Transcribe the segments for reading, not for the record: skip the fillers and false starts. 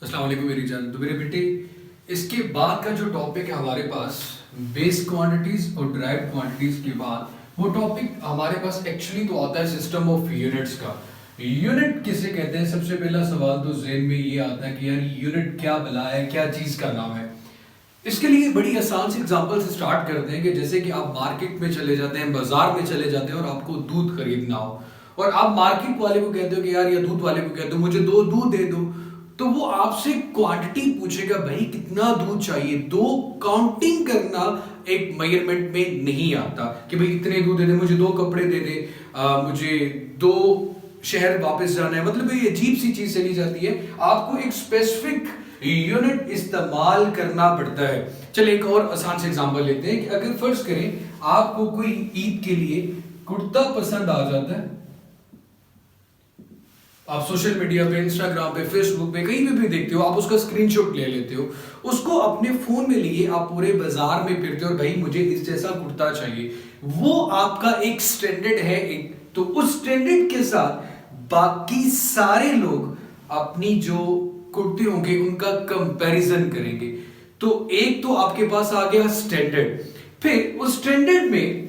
अस्सलाम वालेकुम मेरी जान। तो मेरे बेटे, इसके बाद का जो टॉपिक है हमारे पास, बेस क्वांटिटीज और ड्राइव क्वांटिटीज के बाद वो टॉपिक हमारे पास एक्चुअली तो आता है सिस्टम ऑफ यूनिट्स का। यूनिट किसे कहते हैं? सबसे पहला सवाल तो ज़हन में ये आता है कि यार यूनिट क्या भला है, क्या चीज़ का नाम है। इसके लिए बड़ी आसान सी एग्जांपल से स्टार्ट करते हैं कि जैसे कि आप मार्केट में चले जाते हैं, बाजार में चले जाते हैं और आपको दूध खरीदना हो, और आप मार्केट वाले को कहते हो कि यार, या दूध वाले को कहते हो मुझे 2 दूध दे दो, तो वो आपसे क्वांटिटी पूछेगा, भाई कितना दूध चाहिए। दो काउंटिंग करना एक मेजरमेंट में नहीं आता कि भाई इतने दूध दे दे, मुझे 2 कपड़े दे दे, मुझे 2 शहर वापस जाना है। मतलब ये अजीब सी चीज चली जाती है। आपको एक स्पेसिफिक यूनिट इस्तेमाल करना पड़ता है। चलिए एक और आसान से एग्जांपल लेते हैं कि अगर फर्ज करें आपको कोई ईद के लिए कुर्ता पसंद आ जाता है, आप सोशल मीडिया पे, इंस्टाग्राम पे, फेसबुक पे, कहीं भी देखते हो, आप उसका स्क्रीनशॉट ले लेते हो, उसको अपने फोन में लिए आप पूरे बाजार में फिरते हो और भाई मुझे इस जैसा कुर्ता चाहिए। वो आपका एक स्टैंडर्ड है। एक तो उस स्टैंडर्ड के साथ बाकी सारे लोग अपनी जो कुर्ते होंगे उनका कंपैरिजन करेंगे। तो एक तो आपके पास आ गया स्टैंडर्ड, फिर उस स्टैंडर्ड में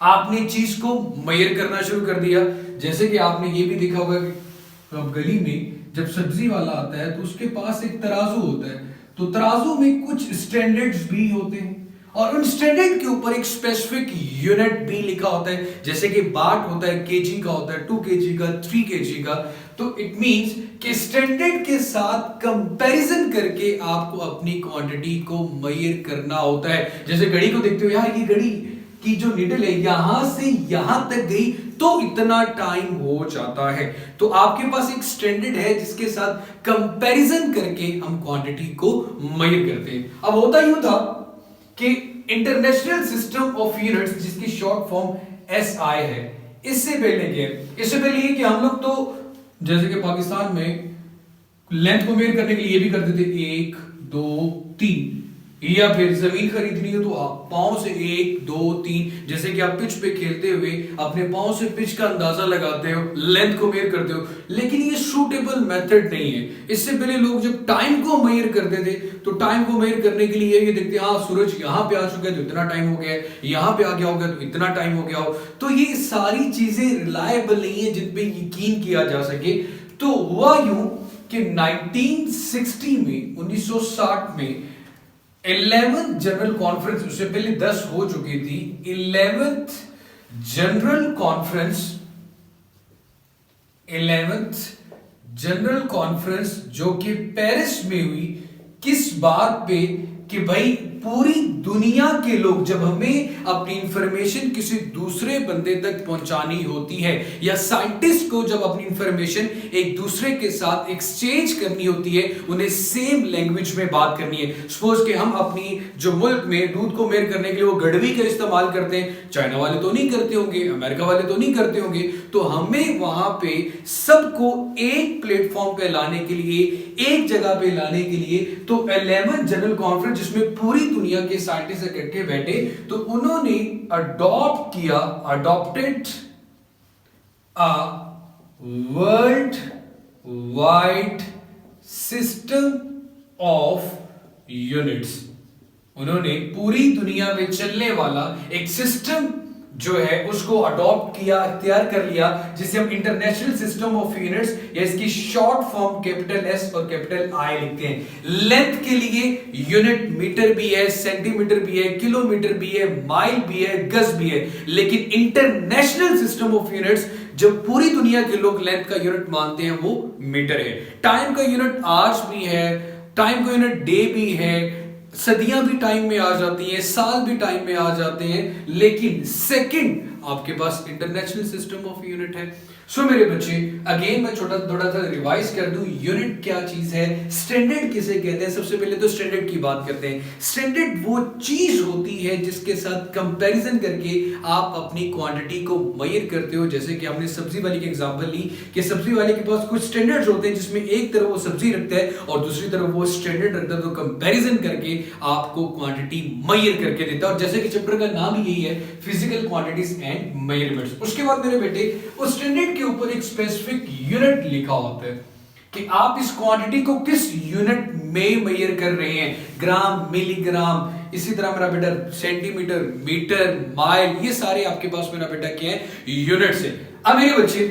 आपने चीज को मेजर करना शुरू कर दिया। जैसे कि आपने ये भी देखा होगा कि अब गली में जब सब्जी वाला आता है तो उसके पास एक तराजू होता है, तो तराजू में कुछ स्टैंडर्ड्स भी होते हैं और उन स्टैंडर्ड के ऊपर एक स्पेसिफिक यूनिट भी लिखा होता है। जैसे कि बाट होता है, केजी का होता है, 2 केजी का, 3 केजी का। तो इट मींस कि स्टैंडर्ड के साथ कंपैरिजन करके आपको अपनी क्वांटिटी को मेजर करना होता है। जैसे घड़ी को देखते हो, यार ये घड़ी की जो निडल है यहां से यहां तक गई तो इतना टाइम हो जाता है। तो आपके पास एक स्टैंडर्ड है जिसके साथ कंपैरिजन करके हम क्वांटिटी को मेजर करते हैं। अब होता यूं था कि इंटरनेशनल सिस्टम ऑफ यूनिट्स, जिसकी शॉर्ट फॉर्म एसआई है, इससे पहले ये कि हम लोग तो जैसे कि पाकिस्तान में लेंथ को मेजर करने के लिए ये भी करते थे 1 2 3, या फिर जमीन खरीदनी हो तो आप पांव से 1 2 3, जैसे कि आप पिच पे खेलते हुए अपने पांव से पिच का अंदाजा लगाते हो, लेंथ को मेजर करते हो। लेकिन ये सूटेबल मेथड नहीं है। इससे पहले लोग जब टाइम को मेजर करते थे तो टाइम को मेजर करने के लिए ये देखते हैं, हाँ सूरज यहां पे आ चुका है तो इतना टाइम हो गया है, यहां पे आ गया होगा तो इतना टाइम हो गया हो। तो ये सारी चीजें रिलायबल नहीं है जिन पे यकीन किया जा सके। तो हुआ यूं कि 1960 में, 1960 में 11th जनरल कॉन्फ्रेंस, उससे पहले 10 हो चुकी थी, 11th general conference, 11th general conference जो कि पेरिस में हुई, किस बात पे कि भाई पूरी दुनिया के लोग, जब हमें अपनी इंफॉर्मेशन किसी दूसरे बंदे तक पहुंचानी होती है, या साइंटिस्ट को जब अपनी इंफॉर्मेशन एक दूसरे के साथ एक्सचेंज करनी होती है, उन्हें सेम लैंग्वेज में बात करनी है। सपोज कि हम अपनी जो मुल्क में दूध को मेजर करने के लिए वो गड़वी का इस्तेमाल करते हैं, चाइना वाले तो नहीं करते होंगे, अमेरिका वाले तो नहीं करते होंगे, तो हमें वहां पे सबको एक प्लेटफॉर्म पे लाने के लिए, एक जगह पे लाने के लिए, तो 11th जनरल कॉन्फ्रेंस जिसमें पूरी दुनिया के साइंटिस्ट इकट्ठे बैठे, तो उन्होंने adopted a world wide system of units. उन्होंने पूरी दुनिया में चलने वाला एक सिस्टम जो है उसको अडॉप्ट किया, इख्तियार कर लिया, जिसे हम इंटरनेशनल सिस्टम ऑफ यूनिट्स, या इसकी शॉर्ट फॉर्म कैपिटल एस और कैपिटल आई लिखते हैं। लेंथ के लिए यूनिट मीटर भी है, सेंटीमीटर भी है, किलोमीटर भी है, माइल भी है, गज भी है। लेकिन इंटरनेशनल सिस्टम ऑफ यूनिट्स, जब पूरी दुनिया के लोग लेंथ का यूनिट मानते हैं, वो मीटर है। टाइम का यूनिट आवर्स भी है, टाइम का यूनिट डे भी है, सदियां भी टाइम में आ जाती हैं, साल भी टाइम में आ जाते हैं, लेकिन सेकंड आपके पास इंटरनेशनल सिस्टम ऑफ यूनिट है। सो मेरे बच्चे, अगेन मैं थोड़ा सा रिवाइज कर दूं, यूनिट क्या चीज है, स्टैंडर्ड किसे कहते हैं। सबसे पहले तो स्टैंडर्ड की बात करते हैं। स्टैंडर्ड वो चीज होती है जिसके साथ कंपैरिजन करके आप अपनी क्वांटिटी को मेजर करते हो। जैसे कि हमने सब्जी वाले की एग्जांपल ली कि सब्जी वाले के पास कुछ स्टैंडर्ड्स होते हैं, जिसमें एक तरफ वो सब्जी रखता है और दूसरी तरफ वो स्टैंडर्ड रखता है, तो कंपैरिजन करके आपको क्वांटिटी मेजर करके देता है। और जैसे कि चैप्टर का नाम ही यही है, फिजिकल क्वांटिटीज एंड मेजरमेंट्स। उसके बाद मेरे बेटे, उस स्टैंडर्ड के ऊपर एक स्पेसिफिक यूनिट लिखा होता है। कि आप इस क्वांटिटी को किस यूनिट में मेजर कर रहे हैं, ग्राम, मिलीग्राम, इसी तरह मेरा बेटा सेंटीमीटर, मीटर, माइल, ये सारे आपके पास मेरा बेटा क्या है, यूनिट्स है। अब मेरे बच्चे,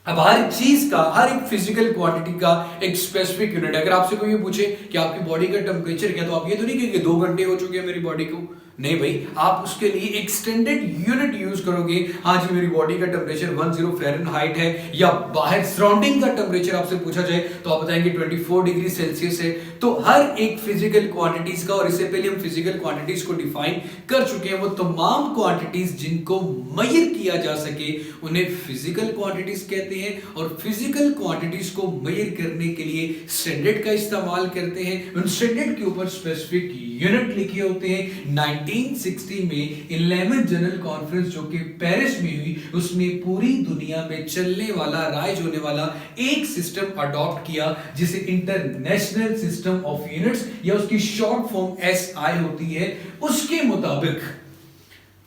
अब हर चीज का, हर एक फिजिकल क्वांटिटी का एक स्पेसिफिक यूनिट है। अगर आपसे कोई ये पूछे कि आपकी बॉडी का टेम्परेचर क्या, तो आप ये तो नहीं कहेंगे 2 घंटे हो चुके हैं मेरी बॉडी को, नहीं भाई, आप उसके लिए एक्सटेंडेड यूनिट यूज करोगे। हाँ जी, मेरी बॉडी का टेम्परेचर 10 फ़ारेनहाइट है, या बाहर सराउंडिंग का टेम्परेचर आपसे पूछा जाए तो आप बताएंगे 24 डिग्री सेल्सियस है। तो हर एक फिजिकल क्वांटिटीज का, और इससे पहले हम फिजिकल क्वांटिटीज को डिफाइन कर चुके हैं, वो तमाम क्वांटिटीज जिनको मेजर किया जा सके उन्हें फिजिकल क्वांटिटीज कहते हैं। और फिजिकल क्वांटिटीज को मेजर करने के लिए स्टैंडर्ड का इस्तेमाल करते हैं। उन स्टैंडर्ड के ऊपर स्पेसिफिक यूनिट लिखे होते हैं। 1960 में 11th जनरल कॉन्फ्रेंस जो कि पेरिस में हुई, उसने पूरी दुनिया में चलने वाला, राइज होने वाला एक सिस्टम अडॉप्ट किया जिसे इंटरनेशनल सिस्टम ऑफ यूनिट्स, या उसकी शॉर्ट फॉर्म एसआई होती है। उसके मुताबिक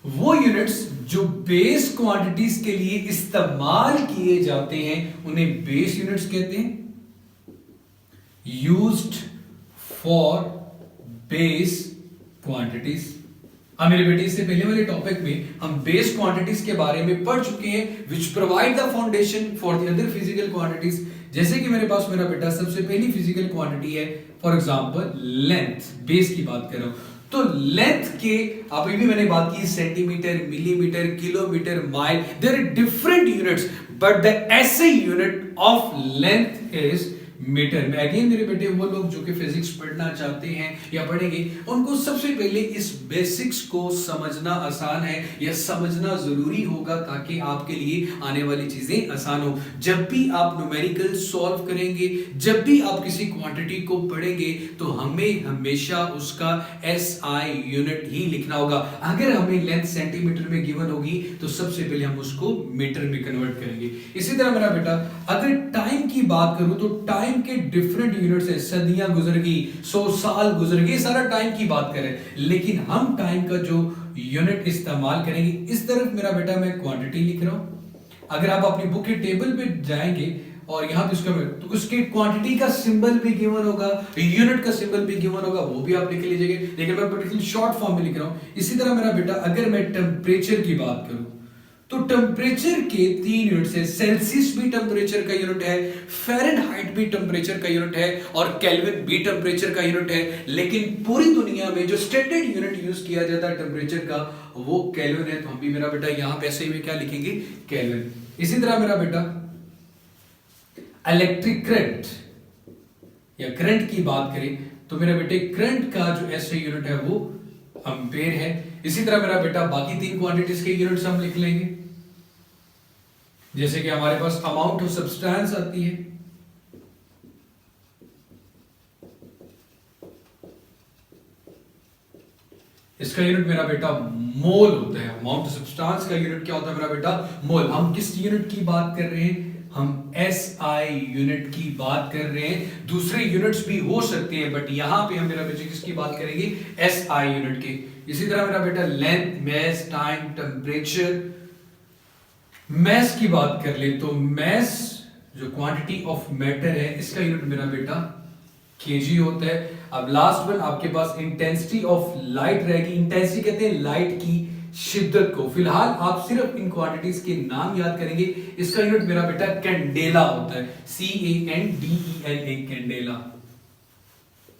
वो यूनिट्स जो बेस क्वांटिटीज के लिए इस्तेमाल किए जाते हैं उन्हें बेस यूनिट्स कहते हैं, यूज्ड फॉर बेस क्वांटिटीज। अब मेरे बेटे, इससे पहले वाले टॉपिक में हम बेस क्वांटिटीज के बारे में पढ़ चुके हैं, which provide the foundation for the other physical quantities. जैसे कि मेरे पास मेरा बेटा सबसे पहली फिजिकल क्वांटिटी है, फॉर एग्जांपल लेंथ, बेस की बात कर रहा हूं। तो लेंथ के, अभी भी मैंने बात की centimetre, millimetre, kilometre, mile, there are different units, but the SI unit of length is metre में। अगेन मेरे बेटे, वो लोग जो कि फिजिक्स पढ़ना चाहते हैं या पढ़ेंगे, उनको सबसे पहले इस बेसिक्स को समझना आसान है या समझना जरूरी होगा, ताकि आपके लिए आने वाली चीजें आसान हो। जब भी आप न्यूमेरिकल सॉल्व करेंगे, जब भी आप किसी क्वांटिटी को पढ़ेंगे, तो हमें हमेशा उसका एसआई यूनिट ही लिखना होगा। अगर हमें लेंथ सेंटीमीटर में गिवन होगी, तो सबसे पहले हम उसको मीटर में कन्वर्ट करेंगे। इसी तरह मेरा बेटा, अगर टाइम की बात करूं, तो टाइम के डिफरेंट यूनिट्स है। सदियां गुजर गई, 100 साल गुजर गए, सारा टाइम की बात करें, लेकिन हम टाइम का जो यूनिट इस्तेमाल करेंगे, इस तरफ मेरा बेटा मैं क्वांटिटी लिख रहा हूं। अगर आप अपनी बुक के टेबल पे जाएंगे और यहां पे उसका, तो उसके क्वांटिटी का सिंबल भी गिवन होगा, यूनिट का सिंबल भी गिवन होगा, वो भी आप लिख लीजिएगा। लेकिन मैं पर्टिकुलर शॉर्ट फॉर्म में लिख रहा हूं। इसी तरह मेरा बेटा, अगर मैं टेम्परेचर की बात करूं, तो टेम्परेचर के 3 यूनिट्स है। सेल्सियस भी टेम्परेचर का यूनिट है, फ़ारेनहाइट भी टेम्परेचर का यूनिट है, और केल्विन भी टेम्परेचर का यूनिट है। लेकिन पूरी दुनिया में जो स्टैंडर्ड यूनिट यूज किया जाता है टेम्परेचर का, वो केल्विन है। तो हम भी मेरा बेटा यहां पे ऐसे ही में क्या लिखेंगे, केल्विन। इसी तरह मेरा बेटा, इलेक्ट्रिक करंट या करंट की बात करें, तो मेरा बेटे करंट का जो एसआई यूनिट है वो एम्पेयर है। इसी तरह मेरा बेटा, बाकी 3 क्वांटिटीज के यूनिट्स हम लिख लेंगे। जैसे कि हमारे पास अमाउंट ऑफ सब्सटेंस आती है, इसका यूनिट मेरा बेटा मोल होता है। अमाउंट ऑफ सब्सटेंस का यूनिट क्या होता है मेरा बेटा, मोल। हम किस यूनिट की बात कर रहे हैं, हम एसआई यूनिट की बात कर रहे हैं। दूसरे यूनिट्स भी हो सकते हैं, बट यहां पे हम मेरा बेटा किसकी बात करेंगे, एसआई यूनिट की। इसी तरह मेरा बेटा, length, mass, time, temperature, mass की बात कर ले, तो मैस जो क्वांटिटी ऑफ मैटर है, इसका यूनिट मेरा बेटा केजी होता है। अब लास्ट वन आपके पास इंटेंसिटी ऑफ लाइट रहेगी। इंटेंसिटी कहते हैं लाइट की शिद्दत को। फिलहाल आप सिर्फ इन क्वांटिटीज के नाम याद करेंगे। इसका यूनिट मेरा बेटा कैंडेला होता है, CANDELA, कैंडेला।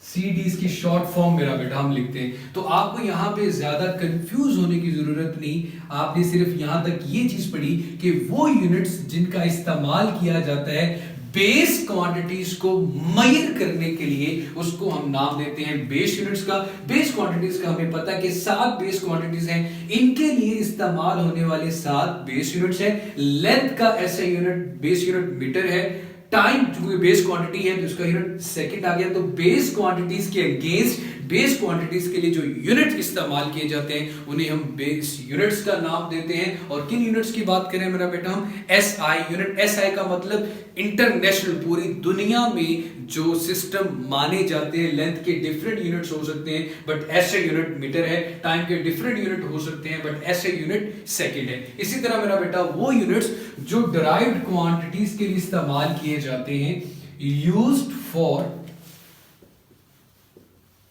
CD इसकी शॉर्ट फॉर्म मेरा बेटा हम लिखते हैं। तो आपको यहां पे ज्यादा कंफ्यूज होने की जरूरत नहीं, आपने सिर्फ यहां तक ये चीज पढ़ी कि वो यूनिट्स जिनका इस्तेमाल किया जाता है बेस क्वांटिटीज को मेजर करने के लिए, उसको हम नाम देते हैं बेस यूनिट्स का। बेस क्वांटिटीज का हमें पता है कि 7 बेस क्वांटिटीज हैं, इनके लिए इस्तेमाल होने वाले 7 बेस यूनिट्स हैं। लेंथ का ऐसा यूनिट, बेस यूनिट मीटर है। टाइम जो बेस क्वांटिटी है तो उसका यूनिट सेकंड आ गया। तो बेस क्वांटिटीज के अगेंस्ट बेस क्वांटिटीज के लिए जो यूनिट इस्तेमाल किए जाते हैं उन्हें हम बेस यूनिट्स का नाम देते हैं। और किन यूनिट्स की बात करें मेरा बेटा, हम एसआई यूनिट। एसआई का मतलब इंटरनेशनल, पूरी दुनिया में जो सिस्टम माने जाते हैं। लेंथ के डिफरेंट यूनिट्स हो सकते हैं, बट एसआई यूनिट मीटर है। टाइम के डिफरेंट यूनिट हो सकते हैं, बट एसआई यूनिट सेकंड है। इसी तरह मेरा बेटा, वो यूनिट्स जो डिराइव्ड क्वांटिटीज के लिए इस्तेमाल किए जाते हैं, यूज्ड फॉर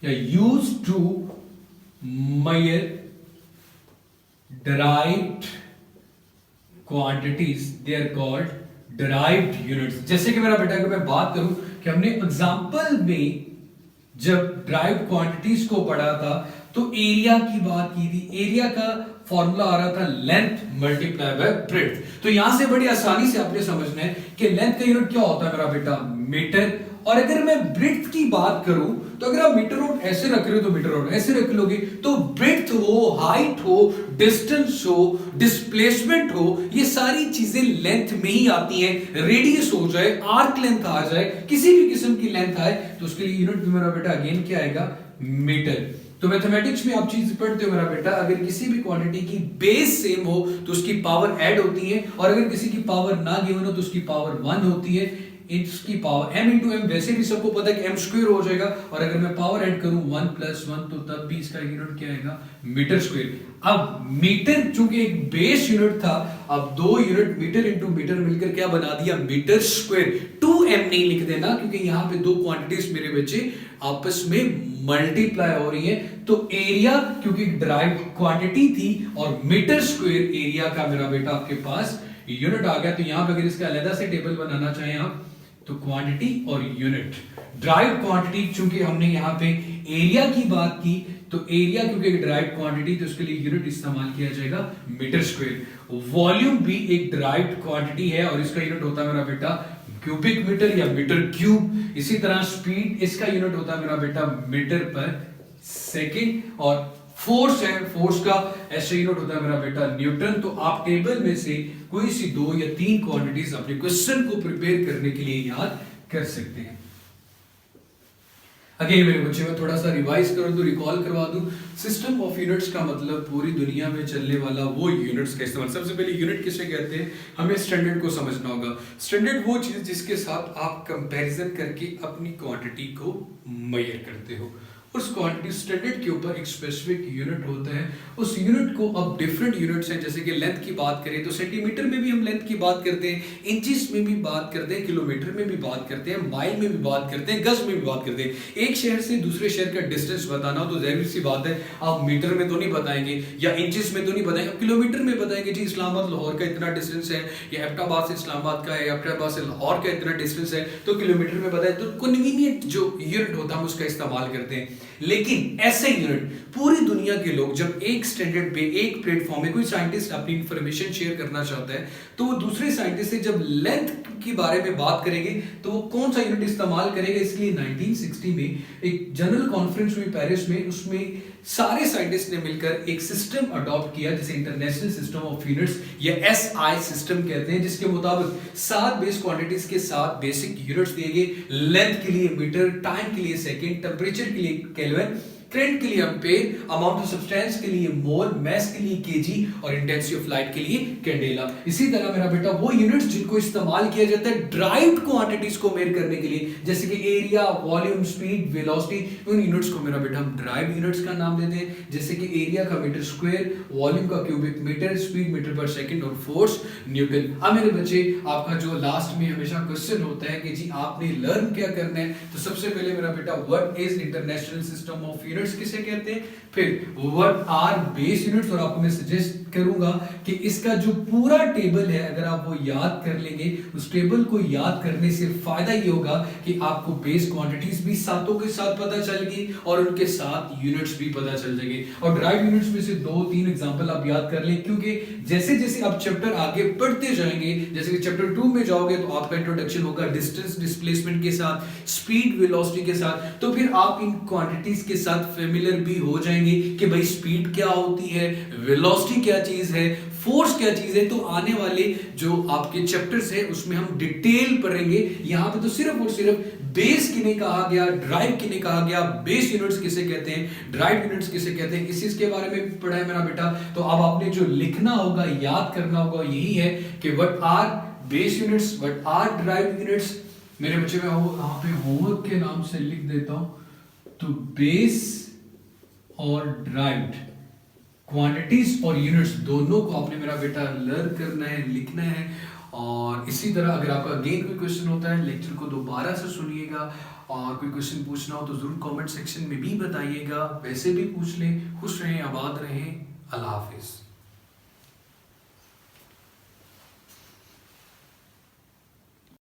या used to measure derived quantities, they are called derived units। जैसे कि मेरा बेटा अगर मैं बात करूं कि हमने एग्जांपल में जब derived quantities को पढ़ा था तो एरिया की बात की थी। एरिया का फॉर्मूला आ रहा था लेंथ मल्टीप्लाई बाय ब्रेड्थ। तो यहां से बड़ी आसानी से आपने समझना है कि लेंथ का यूनिट क्या होता है मेरा बेटा, मीटर। और अगर मैं ब्रेड्थ की बात करूं तो अगर आप मीटर रोड ऐसे रख रहे हो तो मीटर रोड ऐसे रख लोगे, तो ब्रेड्थ हो, हाइट हो, डिस्टेंस हो, डिस्प्लेसमेंट हो, ये सारी चीजें लेंथ में ही आती हैं। रेडियस हो जाए, आर्क लेंथ आ जाए, किसी भी किस्म की लेंथ आए तो उसके लिए यूनिट मेरा बेटा अगेन क्या आएगा, मीटर। तो मैथमेटिक्स में आप चीज पढ़ते हो मेरा बेटा, अगर किसी भी क्वांटिटी की बेस सेम हो तो उसकी पावर ऐड होती है, और अगर किसी की पावर ना गिवन हो तो उसकी पावर 1 होती है। इसकी पावर m इंटू एम, वैसे भी सबको पता है कि m स्क्वायर हो जाएगा, और अगर मैं पावर ऐड करूं 1 प्लस 1 तो तब भी इसका यूनिट क्या आएगा, मीटर स्क्वायर। अब मीटर चूंकि एक बेस यूनिट था, अब दो यूनिट मीटर इंटू मीटर मिलकर क्या बना दिया, मीटर स्क्वायर। 2m नहीं लिख देना क्योंकि यहां पे दो क्वांटिटीज मेरे बच्चे आपस में मल्टीप्लाई हो रही है। तो एरिया क्योंकि ड्राइव क्वांटिटी थी और मीटर स्क्वायर एरिया का मेरा बेटा आपके पास यूनिट आ गया। तो यहां पे अगर इसका अलग से टेबल बनाना चाहें आप तो क्वांटिटी और यूनिट, ड्राइव क्वांटिटी चूंकि हमने यहां पे एरिया की बात की तो एरिया क्योंकि ड्राइव क्वांटिटी तो उसके लिए यूनिट इस्तेमाल किया जाएगा मीटर स्क्वायर। वॉल्यूम भी एक ड्राइव क्वांटिटी है और इसका यूनिट होता है मेरा बेटा क्यूबिक मीटर या मीटर क्यूब। इसी तरह स्पीड, इसका यूनिट होता है मेरा बेटा मीटर पर सेकेंड। और फोर्स है, फोर्स का ऐसे यूनिट होता है मेरा बेटा न्यूटन। तो आप टेबल में से कोई सी 2 या 3 क्वांटिटीज अपने क्वेश्चन को प्रिपेयर करने के लिए याद कर सकते हैं। अगेन मेरे बच्चे में थोड़ा सा रिवाइज करूं तो रिकॉल करवा दूं, सिस्टम ऑफ यूनिट्स का मतलब पूरी दुनिया में चलने वाला वो यूनिट्स का इस्तेमाल। सबसे पहले यूनिट किसे कहते हैं, हमें स्टैंडर्ड को समझना होगा। स्टैंडर्ड वो चीज जिसके साथ आप कंपैरिजन करके अपनी क्वांटिटी को मेजर करते हो। उस क्वांटिटी स्टैंडर्ड के ऊपर एक स्पेसिफिक यूनिट होता है। उस यूनिट को अब डिफरेंट यूनिट्स हैं, जैसे कि लेंथ की बात करें तो सेंटीमीटर में भी हम लेंथ की बात करते हैं, इंचेस में भी बात करते हैं, किलोमीटर में भी बात करते हैं, माइल में भी बात करते हैं, गज में भी बात करते हैं। एक शहर से दूसरे शहर का डिस्टेंस बताना हो तो जाहिर सी बात है आप मीटर में तो नहीं बताएंगे या इंचेस में तो नहीं बताएंगे, आप किलोमीटर में बताएंगे। जी इस्लामाबाद लाहौर का इतना डिस्टेंस है, या एबटाबाद से इस्लामाबाद का है, या एबटाबाद से लाहौर का इतना डिस्टेंस है, तो किलोमीटर में बताए। तो कन्वीनियंट जो यूनिट होता है हम उसका इस्तेमाल करते हैं। लेकिन ऐसे यूनिट पूरी दुनिया के लोग जब एक स्टैंडर्ड पे, एक प्लेटफॉर्म में कोई साइंटिस्ट अपनी इंफॉर्मेशन शेयर करना चाहता है तो वो दूसरे साइंटिस्ट से जब लेंथ के बारे में बात करेंगे तो वो कौन सा यूनिट इस्तेमाल करेगा। इसलिए 1960 में एक जनरल कॉन्फ्रेंस हुई पेरिस में, उसमें सारे साइंटिस्ट ने मिलकर एक सिस्टम अडॉप्ट किया जिसे इंटरनेशनल सिस्टम ऑफ यूनिट्स या SI सिस्टम कहते हैं, जिसके मुताबिक 7 बेस क्वांटिटीज के 7 बेसिक यूनिट्स दिए गए। लेंथ के लिए मीटर, टाइम के लिए सेकंड, टेंपरेचर के लिए केल्विन, करंट के लिए एम्पेयर, अमाउंट ऑफ सब्सटेंस के लिए मोल, मास के लिए केजी और इंटेंसिटी ऑफ लाइट के लिए कैंडेला। इसी तरह मेरा बेटा वो यूनिट्स जिनको इस्तेमाल किया जाता है ड्राइव्ड क्वांटिटीज को मेजर करने के लिए, जैसे कि एरिया, वॉल्यूम, स्पीड, वेलोसिटी, उन यूनिट्स को मेरा बेटा हम ड्राइव्ड यूनिट्स का नाम देते हैं। जैसे कि एरिया का मीटर स्क्वायर, वॉल्यूम का क्यूबिक मीटर, स्पीड मीटर पर सेकंड और फोर्स न्यूटन। अब मेरे बच्चे आपका जो लास्ट में हमेशा क्वेश्चन होता है कि जी आपने लर्न क्या करना है, तो सबसे पहले मेरा बेटा what is international system of units किसे कहते हैं, फिर व्हाट आर बेस यूनिट्स। और आपको मैं सजेस्ट करूंगा कि इसका जो पूरा टेबल है अगर आप वो याद कर लेंगे, उस टेबल को याद करने से फायदा ये होगा कि आपको बेस क्वांटिटीज भी सातों के साथ पता चल गई और उनके साथ यूनिट्स भी पता चल जाएंगे। और ड्राइव यूनिट्स में से 2-3 एग्जांपल आप याद कर लें, क्योंकि जैसे जैसे आप चैप्टर आगे पढ़ते जाएंगे, जैसे कि चैप्टर 2 में जाओगे तो आपका इंट्रोडक्शन होगा डिस्टेंस डिस्प्लेसमेंट के साथ, स्पीड वेलोसिटी के साथ, तो फिर आप इन क्वांटिटीज के साथ फेमिलियर भी हो जाएंगे कि भाई स्पीड क्या होती है, वेलोसिटी क्या चीज है, फोर्स क्या चीज है। तो आने वाले जो आपके चैप्टर्स है उसमें हम डिटेल पढ़ेंगे। यहां पे तो सिर्फ और सिर्फ बेस किन्हें कहा गया, ड्राइव किन्हें कहा गया, बेस यूनिट्स किसे कहते हैं, ड्राइव यूनिट्स किसे कहते हैं, इस चीज के बारे में पढ़ा है मेरा बेटा। तो अब आपने जो लिखना होगा, याद करना होगा, यही है कि what are base units, what are derived units. मेरे बच्चे में यहाँ पे होमवर्क के नाम से लिख देता हूं, तो बेस और ड्राइव्ड क्वांटिटीज और यूनिट्स दोनों को आपने मेरा बेटा लर्न करना है, लिखना है। और इसी तरह अगर आपका अगेन कोई क्वेश्चन होता है, लेक्चर को दोबारा से सुनिएगा, और कोई क्वेश्चन पूछना हो तो ज़रूर कमेंट सेक्शन में भी बताइएगा, वैसे भी पूछ लें। खुश रहें, आबाद रहें, अल्लाह हाफिज़।